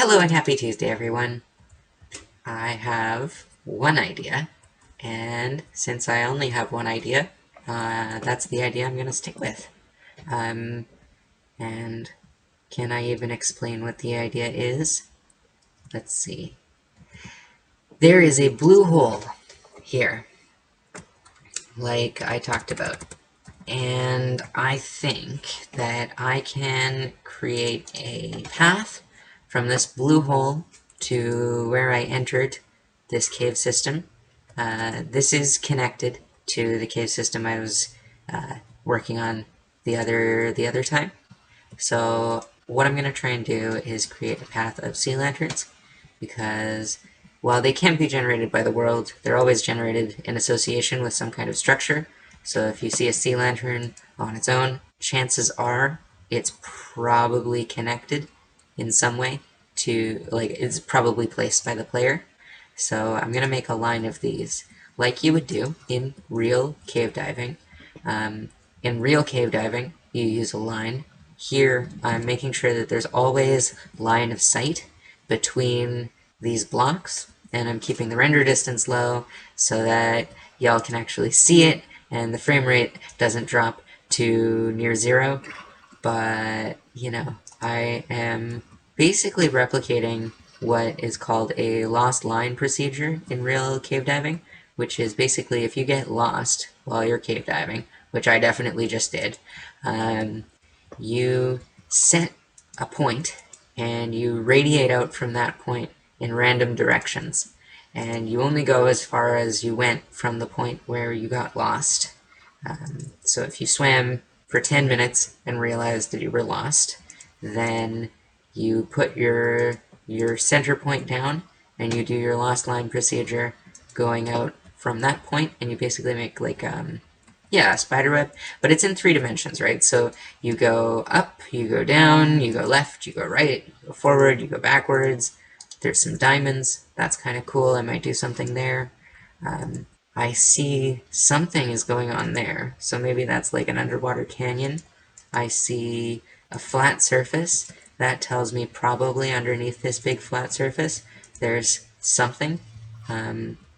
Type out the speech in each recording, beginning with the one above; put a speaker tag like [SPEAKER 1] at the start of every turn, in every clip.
[SPEAKER 1] Hello and happy Tuesday, everyone. I have one idea, and since I only have one idea, that's the idea I'm going to stick with. Um, and can I even explain what the idea is? Let's see. There is a blue hole here, like I talked about, and I think that I can create a path from this blue hole to where I entered this cave system. This is connected to the cave system I was working on the other time. So what I'm going to try and do is create a path of sea lanterns, because while they can be generated by the world, they're always generated in association with some kind of structure. So if you see a sea lantern on its own, chances are it's probably connected in some way to, like, it's probably placed by the player. So I'm going to make a line of these, like you would do in real cave diving. In real cave diving, you use a line. Here, I'm making sure that there's always line of sight between these blocks, and I'm keeping the render distance low so that y'all can actually see it, and the frame rate doesn't drop to near zero. But, I am basically replicating what is called a lost line procedure in real cave diving, which is basically if you get lost while you're cave diving, which I definitely just did, you set a point and you radiate out from that point in random directions. And you only go as far as you went from the point where you got lost. So if you swam for 10 minutes and realized that you were lost, then you put your center point down and you do your lost line procedure going out from that point, and you basically make like a spider web, but it's in 3 dimensions, right? So you go up, you go down, you go left, you go right, you go forward, you go backwards. There's some diamonds. That's kind of cool. I might do something there. I see something is going on there, so maybe that's like an underwater canyon. I see a flat surface. That tells me probably underneath this big flat surface there's something.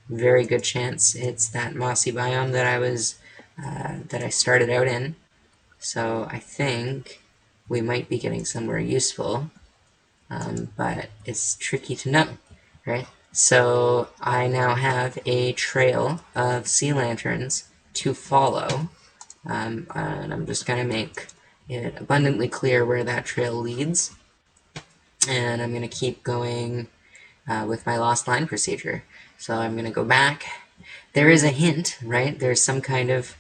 [SPEAKER 1] Very good chance it's that mossy biome that I started out in. So I think we might be getting somewhere useful, but it's tricky to know, right? So I now have a trail of sea lanterns to follow, and I'm just going to make it abundantly clear where that trail leads, and I'm going to keep going with my lost line procedure. So I'm going to go back. There is a hint, right? There's some kind of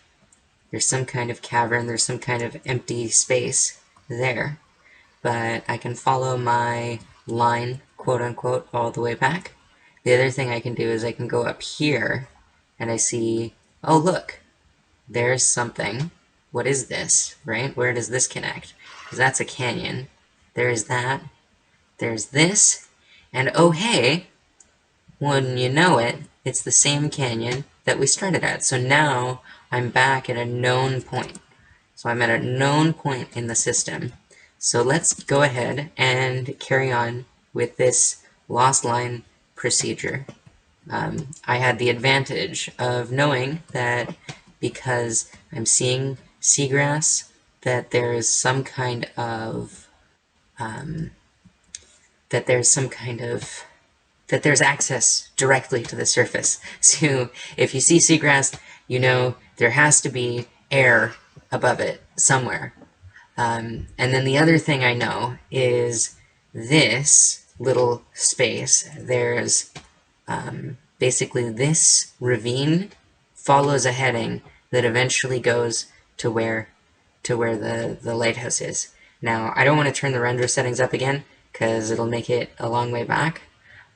[SPEAKER 1] cavern, there's some kind of empty space there, but I can follow my line, quote unquote, all the way back. The other thing I can do is I can go up here and I see, oh look, there's something. What is this, right? Where does this connect? Because that's a canyon. There's that. There's this. And oh hey, when you know it, it's the same canyon that we started at. So now I'm back at a known point. So I'm at a known point in the system. So let's go ahead and carry on with this lost line procedure. I had the advantage of knowing that because I'm seeing seagrass, that there's some kind of that there's access directly to the surface. So if you see seagrass, you know there has to be air above it somewhere. And then the other thing I know is this little space. There's basically this ravine follows a heading that eventually goes to where the lighthouse is. Now, I don't want to turn the render settings up again because it'll make it a long way back,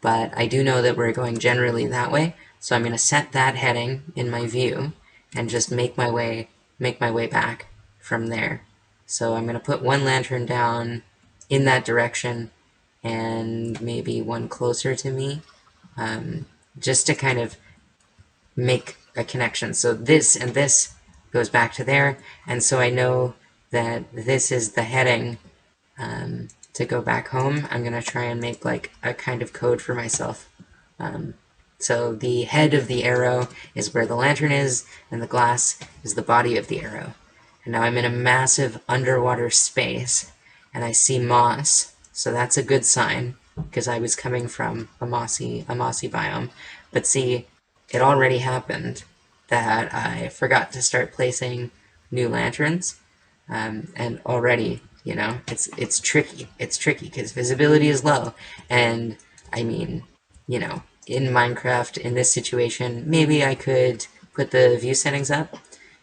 [SPEAKER 1] but I do know that we're going generally that way, so I'm going to set that heading in my view and just make my way back from there. So I'm going to put one lantern down in that direction and maybe one closer to me, just to kind of make a connection. So this and this goes back to there, and so I know that this is the heading to go back home, I'm going to try and make like a kind of code for myself. So the head of the arrow is where the lantern is, and the glass is the body of the arrow. And now I'm in a massive underwater space, and I see moss, so that's a good sign, because I was coming from a mossy biome. But see, it already happened that I forgot to start placing new lanterns, and already, you know, it's tricky. It's tricky because visibility is low, and I mean, you know, in Minecraft, in this situation, maybe I could put the view settings up.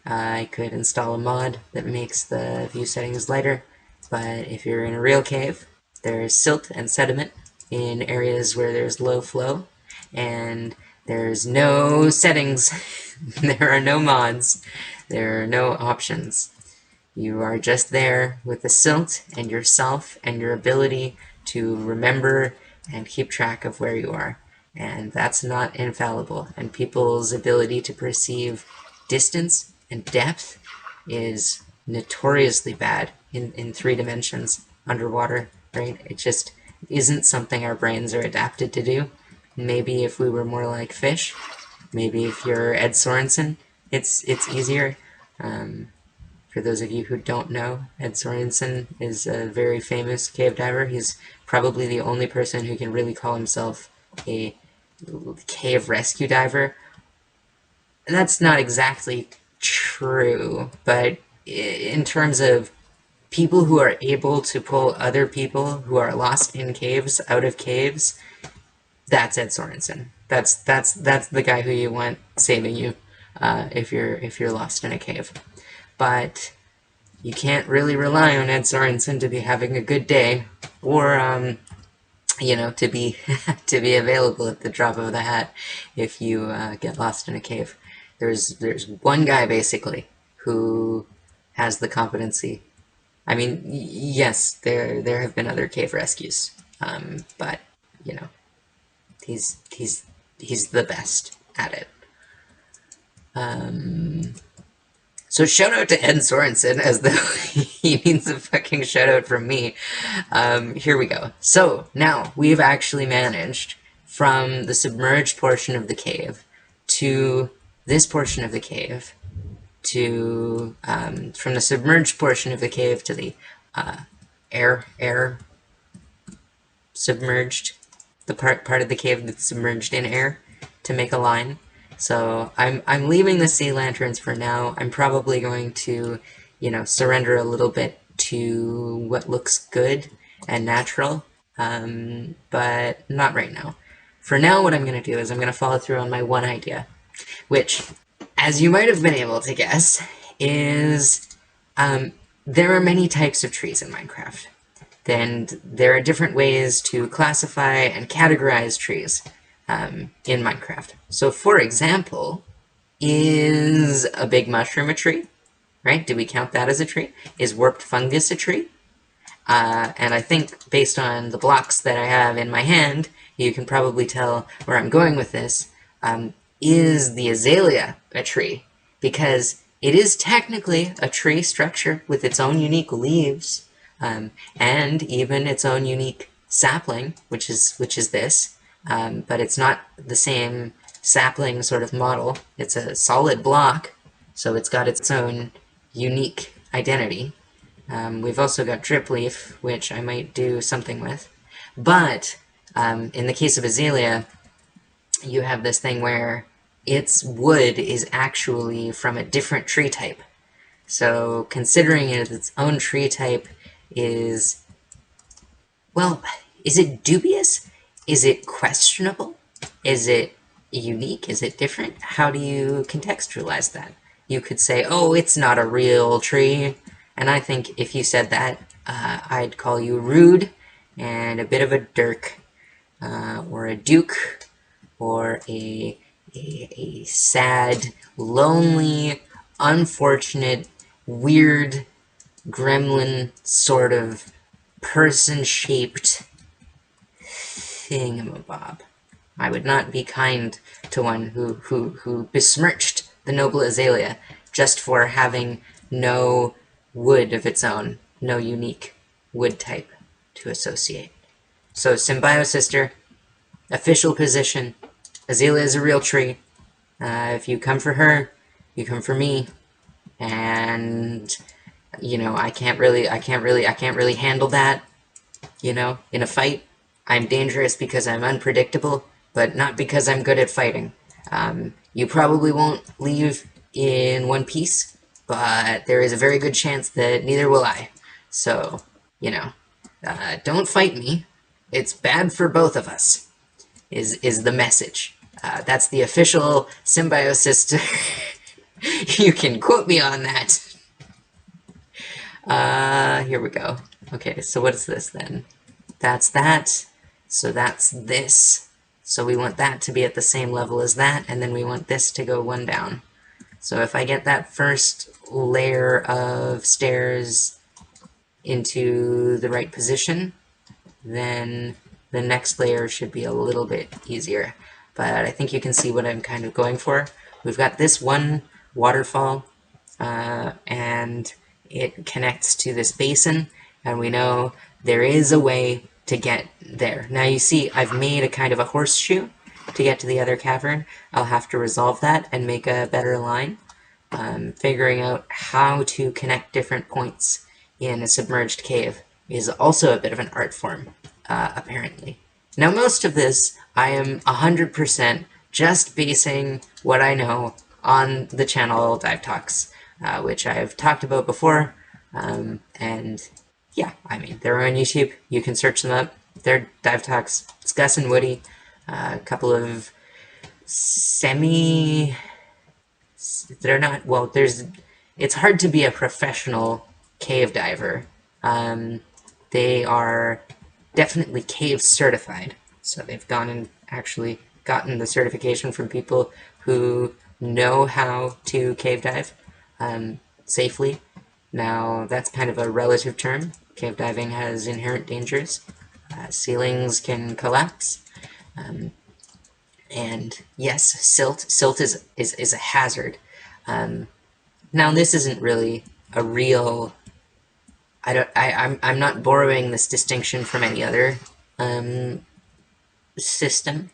[SPEAKER 1] I could install a mod that makes the view settings lighter, but if you're in a real cave, there's silt and sediment in areas where there's low flow, and there's no settings. There are no mods. There are no options. You are just there with the silt and yourself and your ability to remember and keep track of where you are. And that's not infallible. And people's ability to perceive distance and depth is notoriously bad in 3 dimensions underwater, right? It just isn't something our brains are adapted to do. Maybe if we were more like fish, maybe if you're Ed Sorensen, it's easier. For those of you who don't know, Ed Sorensen is a very famous cave diver. He's probably the only person who can really call himself a cave rescue diver. That's not exactly true, but in terms of people who are able to pull other people who are lost in caves out of caves, that's Ed Sorensen. That's the guy who you want saving you if you're lost in a cave. But you can't really rely on Ed Sorensen to be having a good day, or you know, to be to be available at the drop of the hat if you get lost in a cave. There's one guy basically who has the competency. I mean, yes, there have been other cave rescues, but you know, he's the best at it. So shout out to Ed Sorensen, as though he needs a fucking shout out from me. Here we go. So now we've actually managed from the submerged portion of the cave to this portion of the cave to from the submerged portion of the cave to the air submerged, the part of the cave that's submerged in air, to make a line. So I'm leaving the sea lanterns for now. I'm probably going to, you know, surrender a little bit to what looks good and natural, but not right now. For now, what I'm going to do is I'm going to follow through on my one idea, which, as you might have been able to guess, is there are many types of trees in Minecraft. And there are different ways to classify and categorize trees in Minecraft. So, for example, is a big mushroom a tree? Right? Do we count that as a tree? Is warped fungus a tree? And I think, based on the blocks that I have in my hand, you can probably tell where I'm going with this. Is the azalea a tree? Because it is technically a tree structure with its own unique leaves, and even its own unique sapling, which is this. But it's not the same sapling sort of model. It's a solid block, so it's got its own unique identity. We've also got drip leaf, which I might do something with. But in the case of azalea, you have this thing where its wood is actually from a different tree type. So considering it as its own tree type is, well, is it dubious? Is it questionable? Is it unique? Is it different? How do you contextualize that? You could say, oh, it's not a real tree. And I think if you said that, I'd call you rude and a bit of a dirk, or a duke, or a sad, lonely, unfortunate, weird, gremlin sort of person-shaped thingamabob. I would not be kind to one who besmirched the noble azalea just for having no wood of its own, no unique wood type. to associate. So Symbiosister, official position, Azalea is a real tree. If you come for her, you come for me, and you know I can't really handle that. You know, in a fight, I'm dangerous because I'm unpredictable, but not because I'm good at fighting. You probably won't leave in one piece, but there is a very good chance that neither will I. So, you know, don't fight me. It's bad for both of us, is the message. That's the official Symbiosis. You can quote me on that. Here we go. Okay, so what is this then? That's that. So that's this. So we want that to be at the same level as that, and then we want this to go one down. So if I get that first layer of stairs into the right position, then the next layer should be a little bit easier. But I think you can see what I'm kind of going for. We've got this one waterfall, and it connects to this basin, and we know there is a way to get there. Now you see I've made a kind of a horseshoe to get to the other cavern. I'll have to resolve that and make a better line. Figuring out how to connect different points in a submerged cave is also a bit of an art form, apparently. Now most of this I am 100% just basing what I know on the channel Dive Talks, which I've talked about before, and yeah, I mean, they're on YouTube. You can search them up. They're Dive Talks. It's Gus and Woody. A couple of they're not, well, it's hard to be a professional cave diver. They are definitely cave certified. So they've gone and actually gotten the certification from people who know how to cave dive safely. Now, that's kind of a relative term. Cave diving has inherent dangers. Ceilings can collapse. And yes, silt is a hazard. Now, this isn't really a real... I'm not borrowing this distinction from any other system.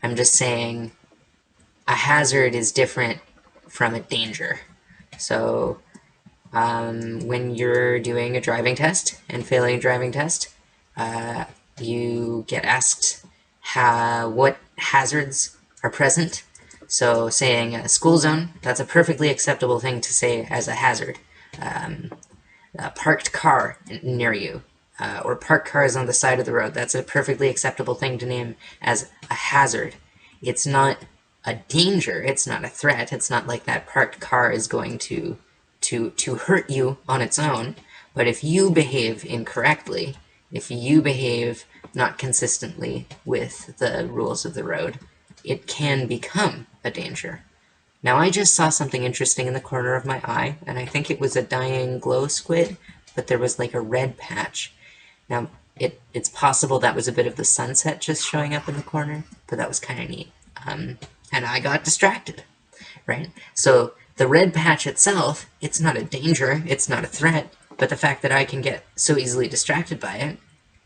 [SPEAKER 1] I'm just saying a hazard is different from a danger. So, when you're doing a driving test and failing a driving test, you get asked what hazards are present. So saying a school zone, that's a perfectly acceptable thing to say as a hazard. A parked car near you, or parked cars on the side of the road, that's a perfectly acceptable thing to name as a hazard. It's not a danger, it's not a threat, it's not like that parked car is going to hurt you on its own, but if you behave incorrectly, if you behave not consistently with the rules of the road, it can become a danger. Now I just saw something interesting in the corner of my eye, and I think it was a dying glow squid, but there was like a red patch. Now, it's possible that was a bit of the sunset just showing up in the corner, but that was kind of neat. And I got distracted, right? So the red patch itself, it's not a danger, it's not a threat, but the fact that I can get so easily distracted by it,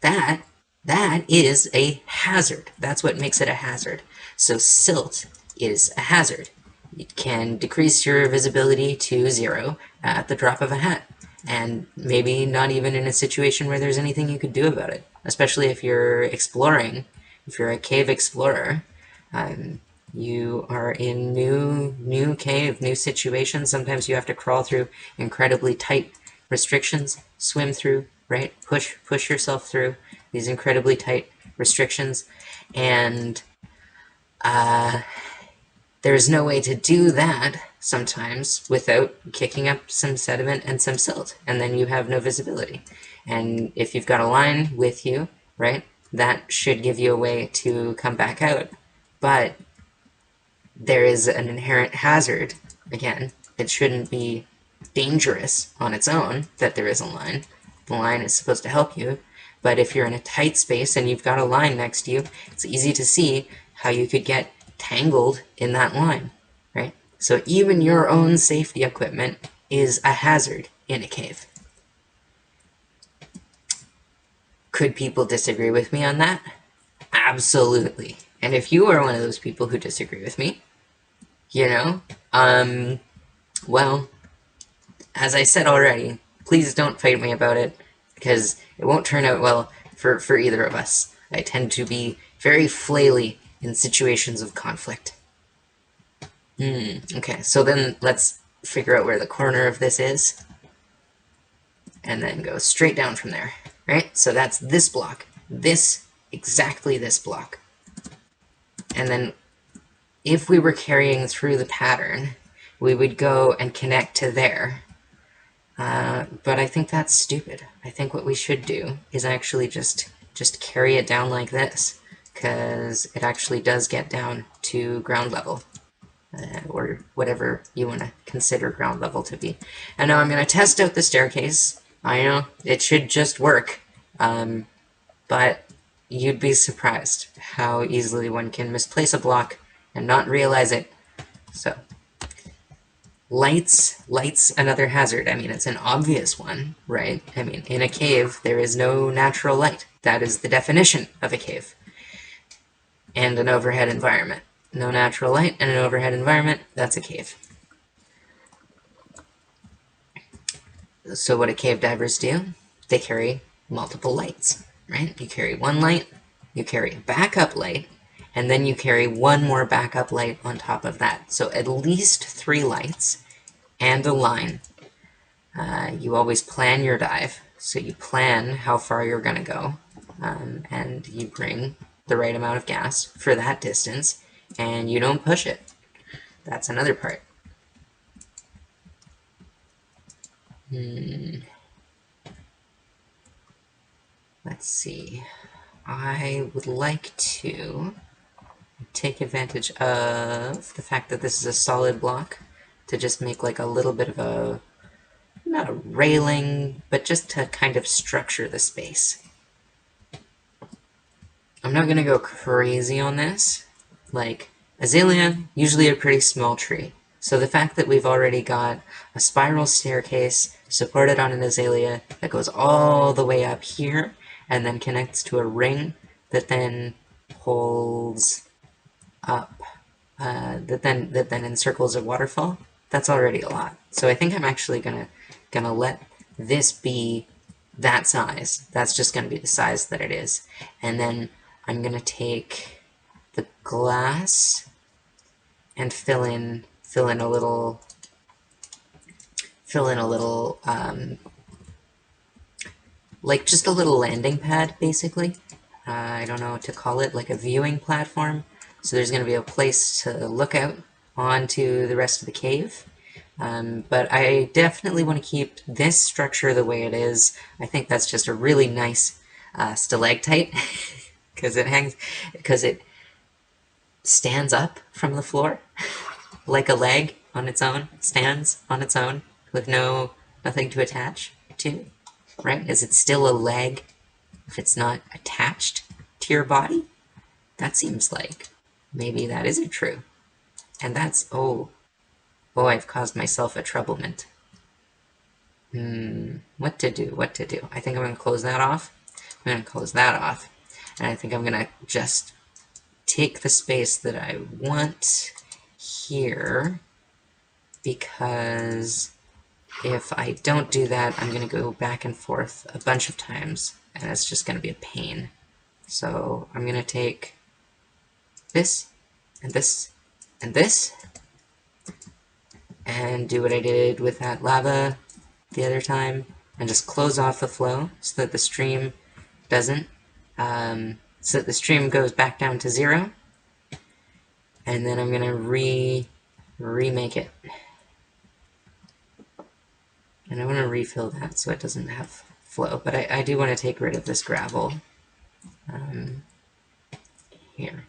[SPEAKER 1] that is a hazard. That's what makes it a hazard. So silt is a hazard. It can decrease your visibility to 0 at the drop of a hat, and maybe not even in a situation where there's anything you could do about it, especially if you're exploring, if you're a cave explorer. You are in new cave, new situations. Sometimes you have to crawl through incredibly tight restrictions, swim through, right? Push yourself through these incredibly tight restrictions, and there's no way to do that sometimes without kicking up some sediment and some silt, and then you have no visibility. And if you've got a line with you, right, that should give you a way to come back out. But there is an inherent hazard. Again, it shouldn't be dangerous on its own that there is a line. The line is supposed to help you, but if you're in a tight space and you've got a line next to you, it's easy to see how you could get tangled in that line, right? So even your own safety equipment is a hazard in a cave. Could people disagree with me on that? Absolutely. And if you are one of those people who disagree with me, you know, well, as I said already, please don't fight me about it, because it won't turn out well for either of us. I tend to be very flaily in situations of conflict. Okay, so then let's figure out where the corner of this is, and then go straight down from there, right? So that's this block. Exactly this block. And then if we were carrying through the pattern, we would go and connect to there. But I think that's stupid. I think what we should do is actually just carry it down like this, because it actually does get down to ground level, or whatever you want to consider ground level to be. And now I'm going to test out the staircase. I know, it should just work, but you'd be surprised how easily one can misplace a block and not realize it. So, lights, another hazard. I mean, it's an obvious one, right? I mean, in a cave, there is no natural light. That is the definition of a cave. And an overhead environment. No natural light and an overhead environment, that's a cave. So what do cave divers do? They carry multiple lights, right? You carry one light, you carry a backup light, and then you carry one more backup light on top of that. So at least 3 lights and a line. You always plan your dive, so you plan how far you're going to go, and you bring the right amount of gas for that distance, and you don't push it. That's another part. Let's see. I would like to take advantage of the fact that this is a solid block to just make like a little bit of a, not a railing, but just to kind of structure the space. I'm not gonna go crazy on this. Like, azalea, usually a pretty small tree. So the fact that we've already got a spiral staircase supported on an azalea that goes all the way up here and then connects to a ring that then holds up, that then encircles a waterfall, that's already a lot. So I think I'm actually gonna let this be that size. That's just gonna be the size that it is. And then I'm gonna take the glass and fill in a little, like just a little landing pad, basically. I don't know what to call it, like a viewing platform. So there's going to be a place to look out onto the rest of the cave. But I definitely want to keep this structure the way it is. I think that's just a really nice stalactite, because it stands up from the floor like a leg on its own, stands on its own with nothing to attach to, right? Is it still a leg if it's not attached to your body? That seems like maybe that isn't true. And that's, oh, I've caused myself a troublement. What to do? I think I'm going to close that off. And I think I'm going to just take the space that I want here, because if I don't do that, I'm going to go back and forth a bunch of times, and it's just going to be a pain. So I'm going to take this, and this, and this, and do what I did with that lava the other time, and just close off the flow so that the stream doesn't, so that the stream goes back down to 0, and then I'm going to remake it. And I want to refill that so it doesn't have flow, but I do want to take rid of this gravel here.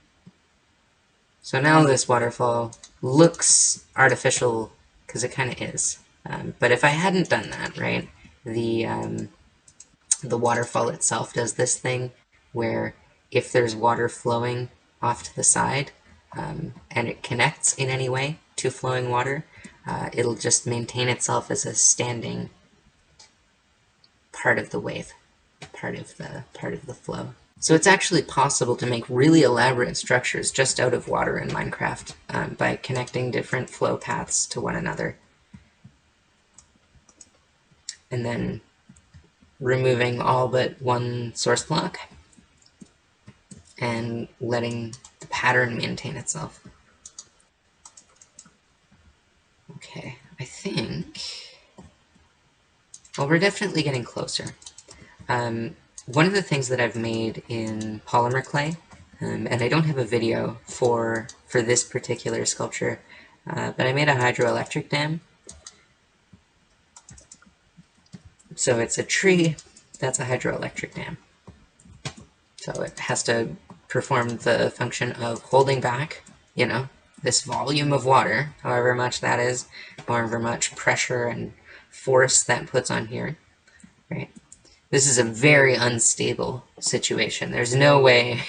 [SPEAKER 1] So now this waterfall looks artificial, because it kind of is. But if I hadn't done that, right, the waterfall itself does this thing where if there's water flowing off to the side, and it connects in any way to flowing water, it'll just maintain itself as a standing part of the wave. part of the flow. So it's actually possible to make really elaborate structures just out of water in Minecraft by connecting different flow paths to one another. And then removing all but one source block and letting the pattern maintain itself. Okay, I think... well, we're definitely getting closer. One of the things that I've made in polymer clay, and I don't have a video for this particular sculpture, but I made a hydroelectric dam. So it's a tree that's a hydroelectric dam. So it has to perform the function of holding back, you know, this volume of water, however much that is, however much pressure and force that puts on here, right? This is a very unstable situation. There's no way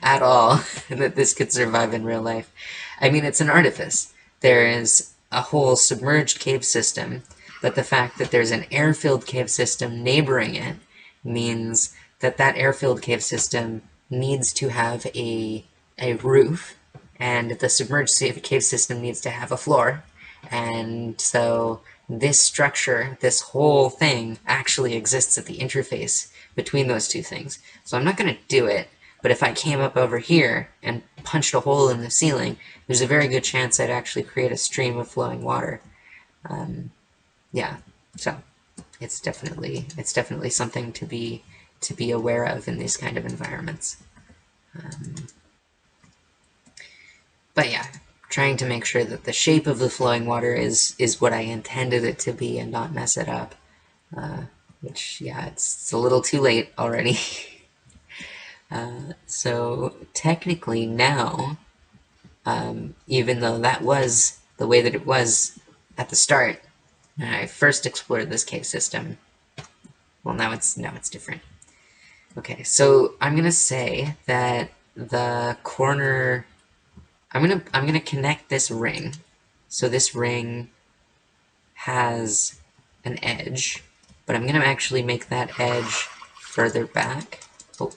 [SPEAKER 1] at all that this could survive in real life. I mean, it's an artifice. There is a whole submerged cave system, but the fact that there's an air-filled cave system neighboring it means that that air-filled cave system needs to have a roof, and the submerged cave system needs to have a floor. And so this structure, this whole thing, actually exists at the interface between those two things. So I'm not going to do it, but if I came up over here and punched a hole in the ceiling, there's a very good chance I'd actually create a stream of flowing water. Yeah, so it's definitely something to be aware of in these kind of environments. But yeah, trying to make sure that the shape of the flowing water is what I intended it to be and not mess it up. Which, yeah, it's a little too late already. So technically now, even though that was the way that it was at the start, when I first explored this cave system, well, now it's different. Okay, so I'm gonna say that the corner, I'm gonna connect this ring. So this ring has an edge, but I'm gonna actually make that edge further back. Oh.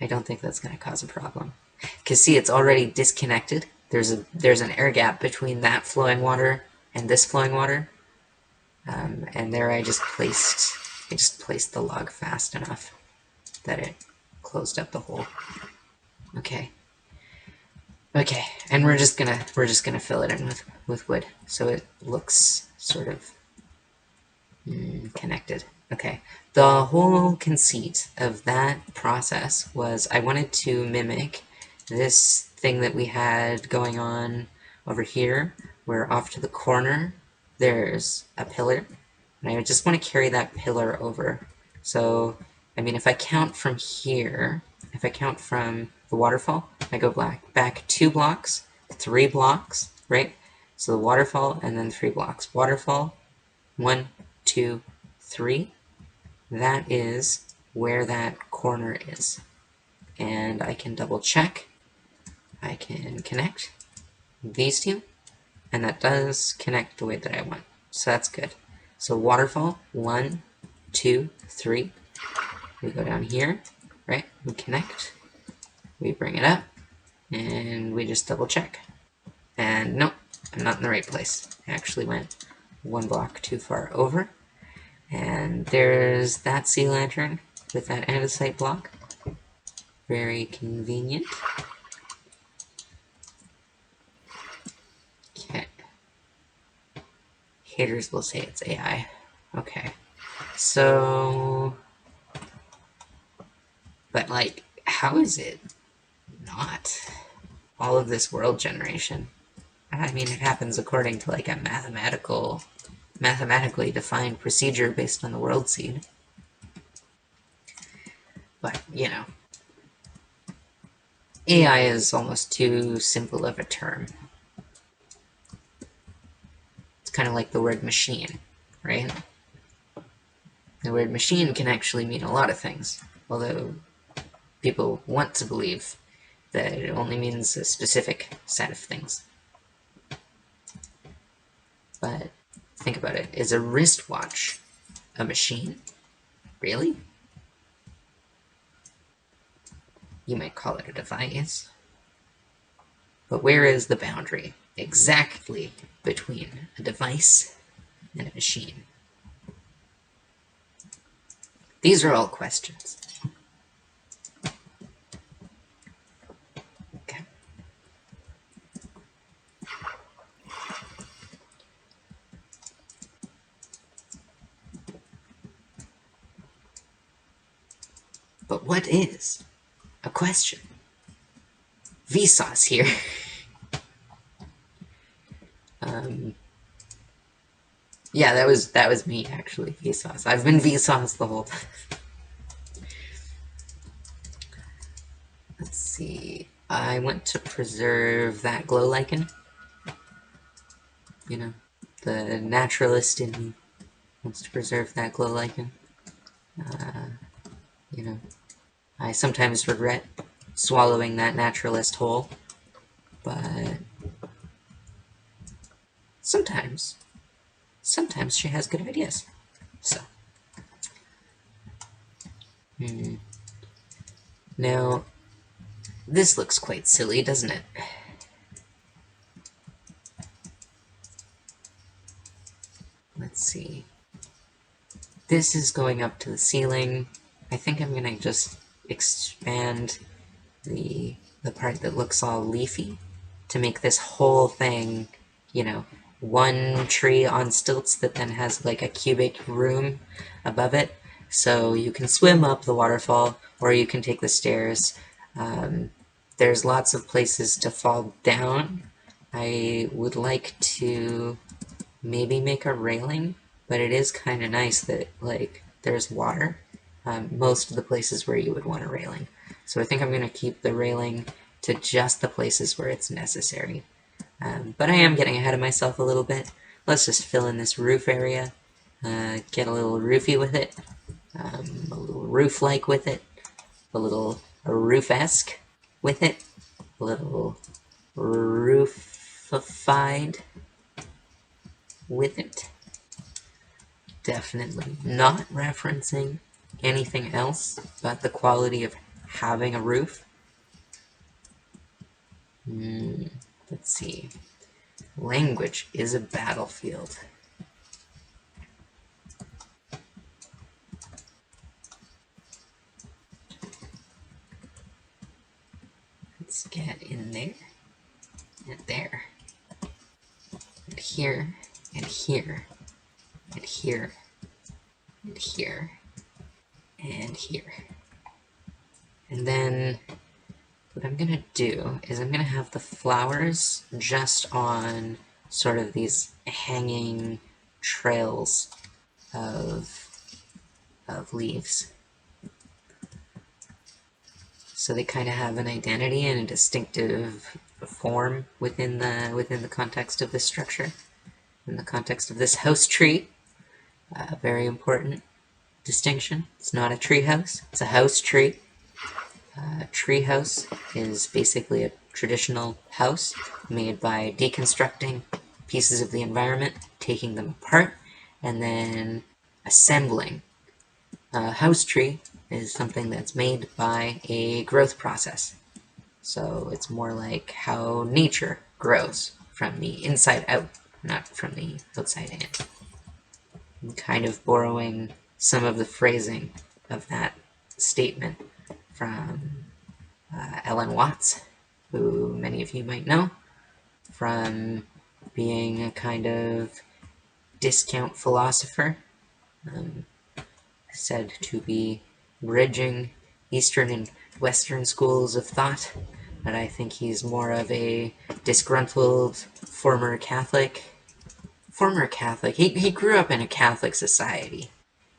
[SPEAKER 1] I don't think that's gonna cause a problem. Cause see, it's already disconnected. There's an air gap between that flowing water and this flowing water. And there I just placed the log fast enough that it closed up the hole. Okay. Okay, and we're just gonna fill it in with wood, so it looks sort of connected. Okay, the whole conceit of that process was I wanted to mimic this thing that we had going on over here, where off to the corner there's a pillar, and I just want to carry that pillar over. So, I mean, if I count from here, if I count from the waterfall, I go back 2 blocks, 3 blocks, right? So the waterfall and then 3 blocks. Waterfall, 1, 2, 3. That is where that corner is. And I can double check. I can connect these two, and that does connect the way that I want. So that's good. So waterfall, 1, 2, 3. We go down here, right? We connect. We bring it up, and we just double check. And nope, I'm not in the right place. I actually went 1 block too far over. And there's that sea lantern with that andesite block. Very convenient. Okay. Haters will say it's AI. Okay. So... but, like, how is it not all of this world generation? I mean, it happens according to, like, a mathematically defined procedure based on the world seed. But, you know, AI is almost too simple of a term. It's kind of like the word machine, right? The word machine can actually mean a lot of things, although people want to believe that it only means a specific set of things. But think about it. Is a wristwatch a machine. Really? You might call it a device. But where is the boundary exactly between a device and a machine? These are all questions. Okay. But what is a question? Vsauce here. Yeah, that was me actually. Vsauce. I've been Vsauce the whole time. Let's see. I want to preserve that glow lichen. You know, the naturalist in me wants to preserve that glow lichen. You know, I sometimes regret swallowing that naturalist whole, but sometimes she has good ideas. So, now this looks quite silly, doesn't it? Let's see. This is going up to the ceiling. I think I'm gonna just expand the part that looks all leafy to make this whole thing, you know, one tree on stilts that then has like a cubic room above it. So you can swim up the waterfall or you can take the stairs. There's lots of places to fall down. I would like to maybe make a railing, but it is kind of nice that like there's water most of the places where you would want a railing. So I think I'm going to keep the railing to just the places where it's necessary. But I am getting ahead of myself a little bit. Let's just fill in this roof area, get a little roofy with it, a little roof-like with it, a little roof-esque with it, a little roofified with it. Definitely not referencing anything else but the quality of having a roof. Let's see. Language is a battlefield. Let's get in there, and there, and here, and here, and here, and here, and here. And then what I'm gonna do is I'm gonna have the flowers just on sort of these hanging trails of leaves. So they kind of have an identity and a distinctive form within the context of this structure, in the context of this house tree. Very important distinction. It's not a tree house, it's a house tree. A tree house is basically a traditional house made by deconstructing pieces of the environment, taking them apart, and then assembling. A house tree is something that's made by a growth process. So it's more like how nature grows, from the inside out, not from the outside in. I'm kind of borrowing some of the phrasing of that statement from Ellen Watts, who many of you might know from being a kind of discount philosopher, said to be bridging Eastern and Western schools of thought, but I think he's more of a disgruntled former Catholic. He grew up in a Catholic society,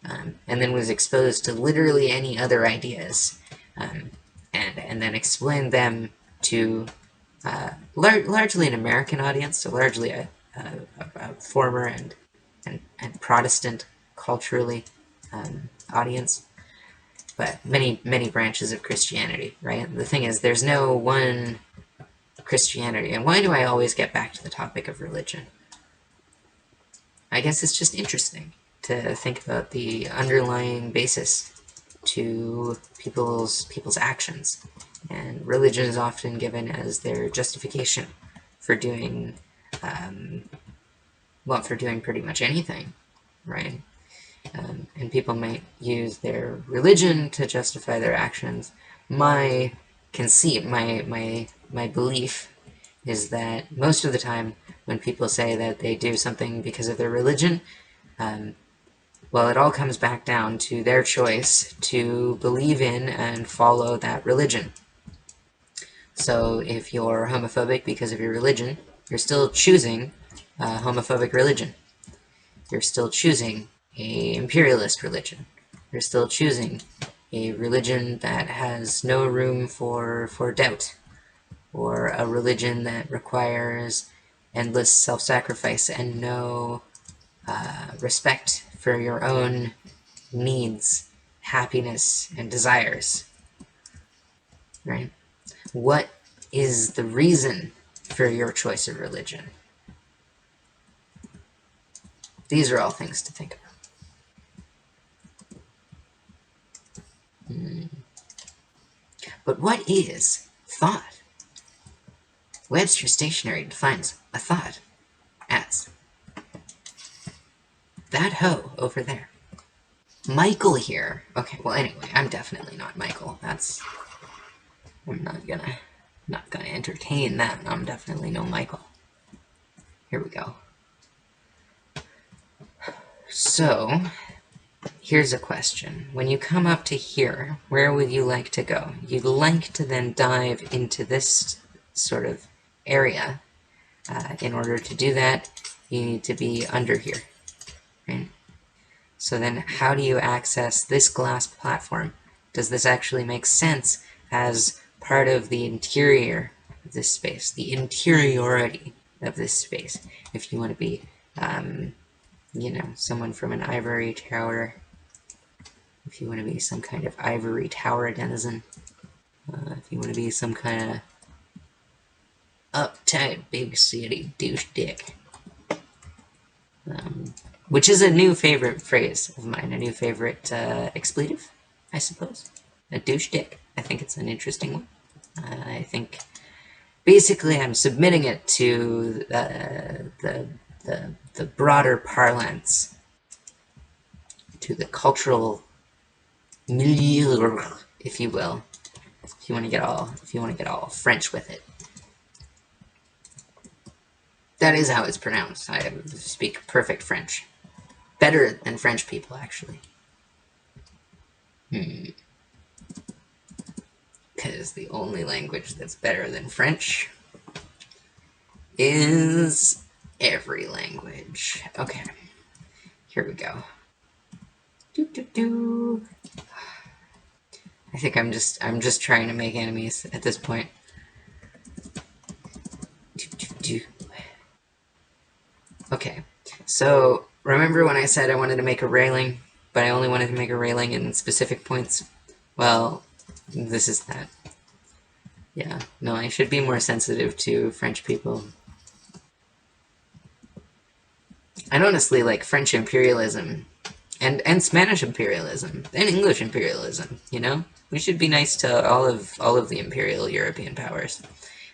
[SPEAKER 1] and then was exposed to literally any other ideas, and then explained them to largely an American audience, so largely a former and Protestant culturally audience, but many branches of Christianity, right? The thing is, there's no one Christianity, and why do I always get back to the topic of religion? I guess it's just interesting to think about the underlying basis to people's actions. And religion is often given as their justification for doing, well, for doing pretty much anything, right? And people might use their religion to justify their actions. My conceit, my belief is that most of the time when people say that they do something because of their religion, well, it all comes back down to their choice to believe in and follow that religion. So if you're homophobic because of your religion, you're still choosing a homophobic religion. You're still choosing an imperialist religion. You're still choosing a religion that has no room for doubt, or a religion that requires endless self-sacrifice and no respect for your own needs, happiness, and desires, right? What is the reason for your choice of religion? These are all things to think about. But what is thought? Webster's Dictionary defines a thought as that hoe over there. Michael here. Okay, well anyway, I'm definitely not Michael. I'm not gonna entertain that. I'm definitely no Michael. Here we go. So, here's a question. When you come up to here, where would you like to go? You'd like to then dive into this sort of area. In order to do that, you need to be under here, right? So then how do you access this glass platform? Does this actually make sense as part of the interior of this space, the interiority of this space? If you want to be, you know, someone from an ivory tower, if you want to be some kind of ivory tower denizen, if you want to be some kind of uptight big city douche dick, which is a new favorite phrase of mine, a new favorite expletive, I suppose. A douche dick. I think it's an interesting one. I think basically I'm submitting it to the broader parlance, to the cultural milieu, if you will, if you want to get all French with it. That is how it's pronounced. I speak perfect French. Better than French people, actually. Because the only language that's better than French is every language. Okay, here we go. I think I'm just trying to make enemies at this point. Okay, so remember when I said I wanted to make a railing, but I only wanted to make a railing in specific points? Well, this is that. Yeah, no, I should be more sensitive to French people. And honestly, like, French imperialism, and Spanish imperialism, and English imperialism, you know? We should be nice to all of the imperial European powers,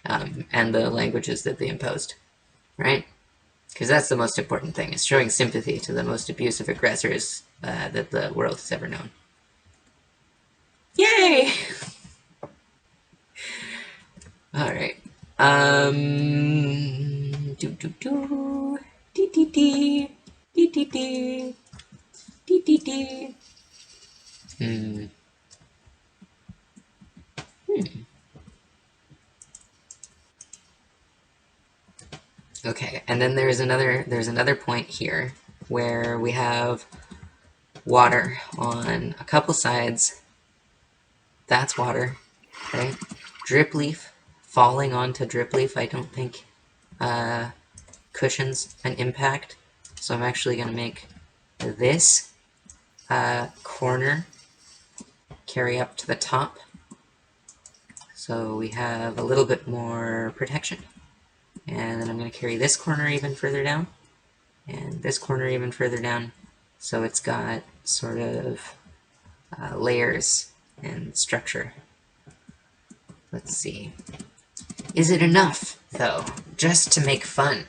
[SPEAKER 1] and the languages that they imposed, right? Because that's the most important thing, is showing sympathy to the most abusive aggressors that the world has ever known. Yay! Alright. Okay, and then there's another point here where we have water on a couple sides. That's water, right? Drip leaf falling onto drip leaf, I don't think cushions an impact. So I'm actually going to make this corner carry up to the top, so we have a little bit more protection. And then I'm going to carry this corner even further down, and this corner even further down, So it's got sort of layers and structure. Let's see. Is it enough, though, just to make fun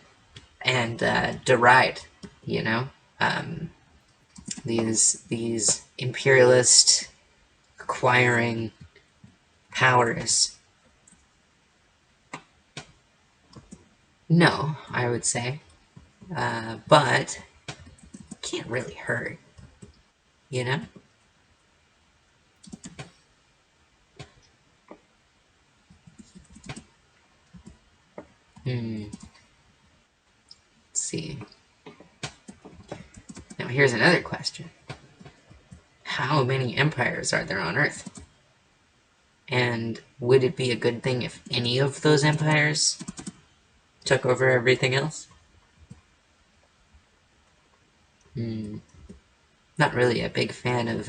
[SPEAKER 1] and deride, you know? These imperialist acquiring powers? No, I would say. But it can't really hurt, you know? Let's see. Now here's another question. How many empires are there on Earth? And would it be a good thing if any of those empires took over everything else? Not really a big fan of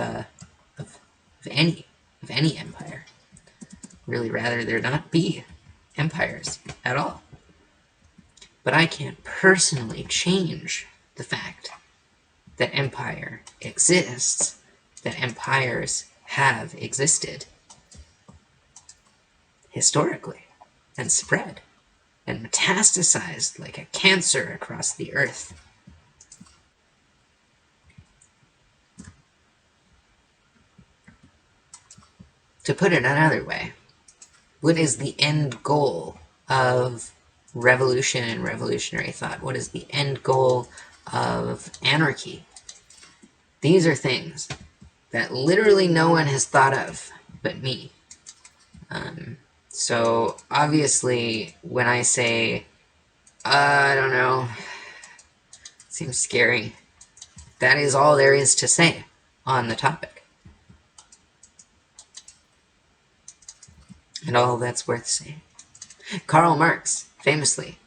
[SPEAKER 1] any empire. Really rather there not be empires at all. But I can't personally change the fact that empire exists, that empires have existed historically and spread and metastasized like a cancer across the earth. To put it another way, what is the end goal of revolution and revolutionary thought? What is the end goal of anarchy? These are things that literally no one has thought of but me. So obviously when I say, I don't know, seems scary, that is all there is to say on the topic. And all that's worth saying. Karl Marx famously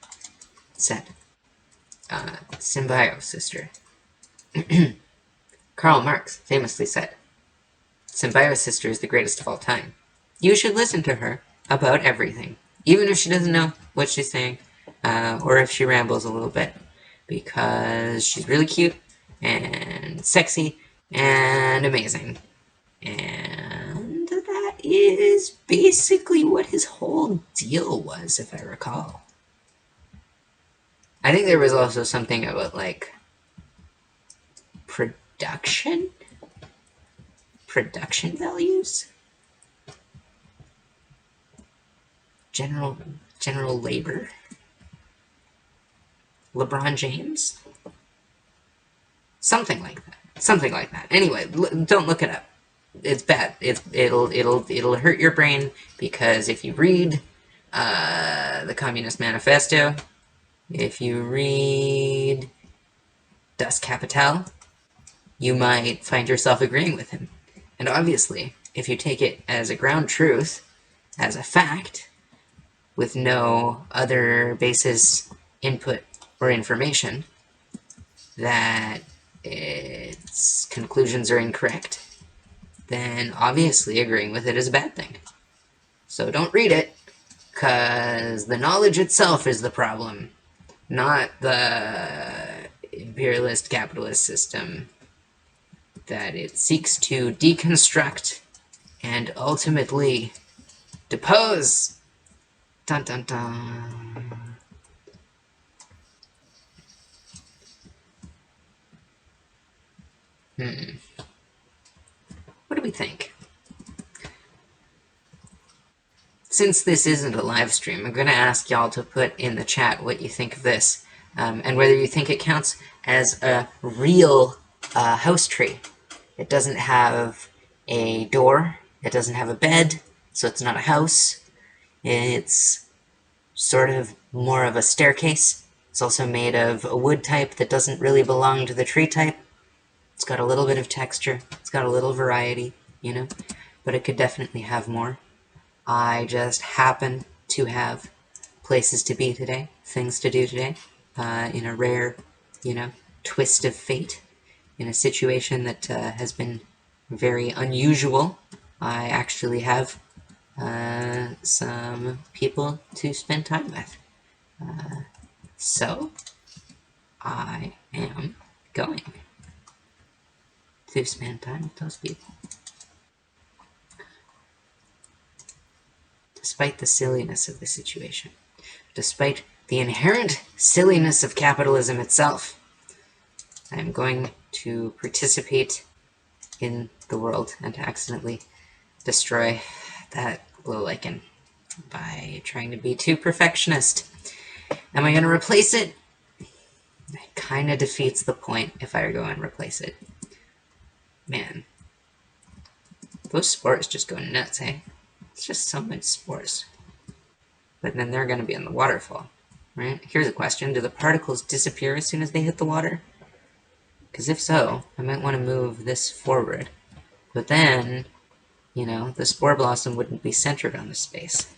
[SPEAKER 1] said, Symbio, sister. Karl Marx famously said, Symbio's sister is the greatest of all time. You should listen to her about everything, even if she doesn't know what she's saying, or if she rambles a little bit, because she's really cute and sexy and amazing. And that is basically what his whole deal was, if I recall. I think there was also something about, like, production values, general labor, LeBron James, something like that. Anyway, don't look it up. It's bad. It'll hurt your brain, because if you read the Communist Manifesto, if you read Das Kapital, you might find yourself agreeing with him. And obviously, if you take it as a ground truth, as a fact, with no other basis, input, or information, that its conclusions are incorrect, then obviously agreeing with it is a bad thing. So don't read it, because the knowledge itself is the problem, not the imperialist capitalist system that it seeks to deconstruct and ultimately depose. Dun dun dun. What do we think? Since this isn't a live stream, I'm going to ask y'all to put in the chat what you think of this, and whether you think it counts as a real house tree. It doesn't have a door, it doesn't have a bed, so it's not a house. It's sort of more of a staircase. It's also made of a wood type that doesn't really belong to the tree type. It's got a little bit of texture, it's got a little variety, you know, but it could definitely have more. I just happen to have places to be today, things to do today, in a rare, you know, twist of fate, in a situation that has been very unusual. I actually have some people to spend time with. So I am going. to spend time with those people. Despite the silliness of the situation, despite the inherent silliness of capitalism itself, I am going to participate in the world and accidentally destroy that glow lichen by trying to be too perfectionist. Am I going to replace it? It kind of defeats the point if I go and replace it. Man, those spores just go nuts, eh? It's just so much spores. But then they're going to be in the waterfall, right? Here's a question. Do the particles disappear as soon as they hit the water? Because if so, I might want to move this forward. But then, you know, the spore blossom wouldn't be centered on the space.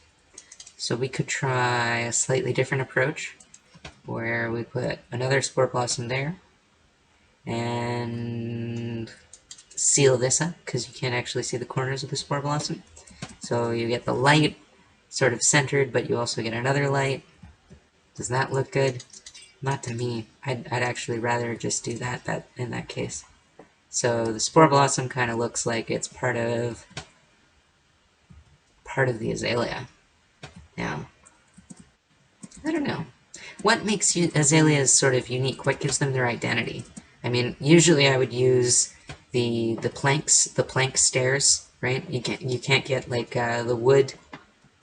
[SPEAKER 1] So we could try a slightly different approach, where we put another spore blossom there, and seal this up, because you can't actually see the corners of the spore blossom. So you get the light sort of centered, but you also get another light. Does that look good? Not to me. I'd actually rather just do that in that case. So the spore blossom kind of looks like it's part of the azalea. Now, I don't know. What makes azaleas sort of unique? What gives them their identity? I mean, usually I would use the plank stairs, right? You can't get like the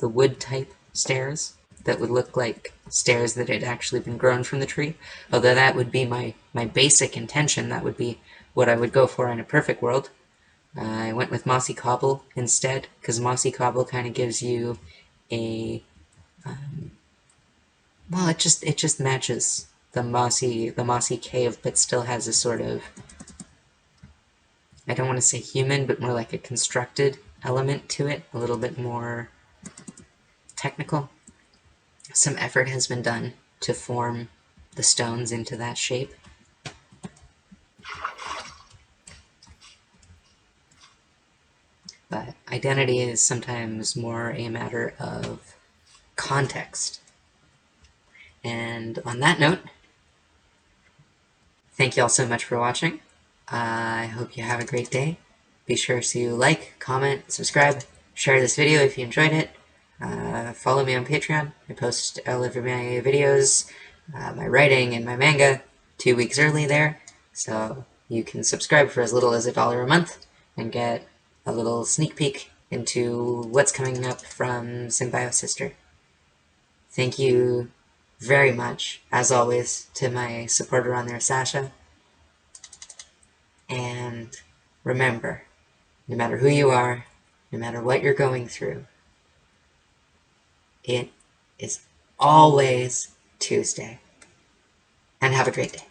[SPEAKER 1] wood type stairs that would look like stairs that had actually been grown from the tree. Although that would be my basic intention. That would be what I would go for in a perfect world. I went with mossy cobble instead, because mossy cobble kind of gives you a well, it just matches the mossy cave, but still has a sort of, I don't want to say human, but more like a constructed element to it, a little bit more technical. Some effort has been done to form the stones into that shape. But identity is sometimes more a matter of context. And on that note, thank you all so much for watching. I hope you have a great day. Be sure to like, comment, subscribe, share this video if you enjoyed it. Follow me on Patreon. I post all of my videos, my writing, and my manga 2 weeks early there. So you can subscribe for as little as $1 a month and get a little sneak peek into what's coming up from Symbiosister. Thank you very much, as always, to my supporter on there, Sasha. And remember, no matter who you are, no matter what you're going through, it is always Tuesday. And have a great day.